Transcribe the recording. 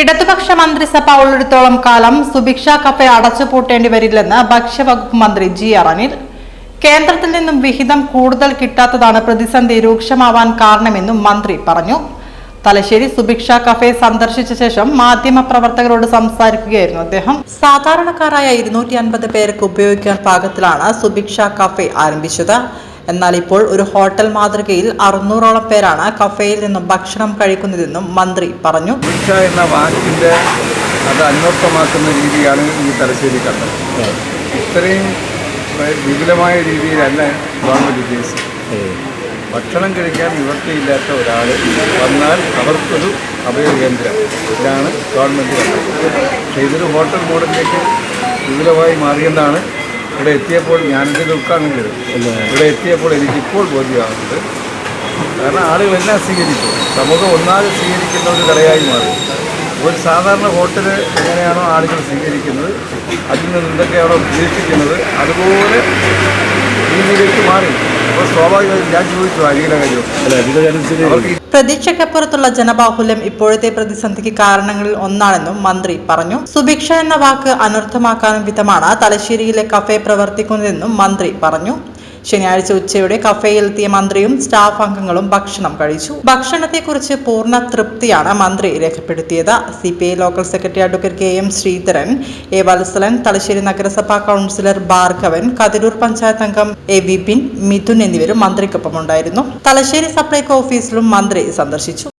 ഇടതുപക്ഷ മന്ത്രിസഭ ഉള്ളിടത്തോളം കാലം സുഭിക്ഷ കഫേ അടച്ചുപൂട്ടേണ്ടി വരില്ലെന്ന് ഭക്ഷ്യവകുപ്പ് മന്ത്രി ജി ആർ അനിൽ. കേന്ദ്രത്തിൽ നിന്നും വിഹിതം കൂടുതൽ കിട്ടാത്തതാണ് പ്രതിസന്ധി രൂക്ഷമാവാൻ കാരണമെന്നും മന്ത്രി പറഞ്ഞു. തലശ്ശേരി സുഭിക്ഷ കഫേ സന്ദർശിച്ച ശേഷം മാധ്യമപ്രവർത്തകരോട് സംസാരിക്കുകയായിരുന്നു അദ്ദേഹം. സാധാരണക്കാരായ 250 പേർക്ക് ഉപയോഗിക്കാൻ പാകത്തിലാണ് സുഭിക്ഷ കഫേ ആരംഭിച്ചത്. എന്നാൽ ഇപ്പോൾ ഒരു ഹോട്ടൽ മാതൃകയിൽ 600ഓളം പേരാണ് കഫേയിൽ നിന്നും ഭക്ഷണം കഴിക്കുന്നതെന്നും മന്ത്രി പറഞ്ഞു. സുഭിക്ഷ എന്ന വാക്കിന്റെ അത് അന്വർത്ഥമാക്കുന്ന രീതിയാണ് ഈ തലശ്ശേരി കണ്ടത്. ഇത്രയും വിപുലമായ രീതിയിലല്ല ഗവൺമെന്റ് ഉദ്ദേശിച്ചത്. ഭക്ഷണം കഴിക്കാൻ നിവൃത്തിയില്ലാത്ത ഒരാൾ വന്നാൽ അവർക്കൊരു അഭയകേന്ദ്രം ഇതാണ് ഗവൺമെൻറ് കണ്ടത്. പക്ഷേ ഇതൊരു ഹോട്ടൽ മോഡലിലേക്ക് വിപുലമായി മാറിയെന്നാണ് ഇവിടെ എത്തിയപ്പോൾ ഞാനിത് ഉദ്ഘാടനം ചെയ്തത്. ഇവിടെ എത്തിയപ്പോൾ എനിക്കിപ്പോൾ ബോധ്യമാകുന്നത്. കാരണം ആളുകളെല്ലാം സ്വീകരിച്ചു, സമൂഹം ഒന്നാകെ സ്വീകരിക്കുന്ന ഒരു കടയായി മാറി. ഒരു സാധാരണ ഹോട്ടൽ എങ്ങനെയാണോ ആളുകൾ സ്വീകരിക്കുന്നത്, അതിൽ നിന്ന് എന്തൊക്കെയാണോ പ്രതീക്ഷിക്കുന്നത്, അതുപോലെ രീതിയിലേക്ക് മാറി. അപ്പോൾ സ്വാഭാവികമായും ഞാൻ ചോദിച്ചു അരിയുടെ കാര്യം. പ്രതീക്ഷയ്ക്കപ്പുറത്തുള്ള ജനബാഹുല്യം ഇപ്പോഴത്തെ പ്രതിസന്ധിക്ക് കാരണങ്ങളിൽ ഒന്നാണെന്നും മന്ത്രി പറഞ്ഞു. സുഭിക്ഷ എന്ന വാക്ക് അനർത്ഥമാക്കാനും വിധമാണ് തലശ്ശേരിയിലെ കഫേ പ്രവർത്തിക്കുന്നതെന്നും മന്ത്രി പറഞ്ഞു. ശനിയാഴ്ച ഉച്ചയോടെ കഫേയിലെത്തിയ മന്ത്രിയും സ്റ്റാഫ് അംഗങ്ങളും ഭക്ഷണം കഴിച്ചു. ഭക്ഷണത്തെക്കുറിച്ച് പൂർണ്ണ തൃപ്തിയാണ് മന്ത്രി രേഖപ്പെടുത്തിയത്. CPI local secretary advocate KM Sreedharan, A Valsalan, Thalassery നഗരസഭാ കൗൺസിലർ ഭാർഗവൻ, കതിരൂർ പഞ്ചായത്ത് അംഗം A വിപിൻ, മിഥുൻ എന്നിവരും മന്ത്രിക്കൊപ്പം ഉണ്ടായിരുന്നു. തലശ്ശേരി സപ്ലൈകോ ഓഫീസിലും മന്ത്രി സന്ദർശിച്ചു.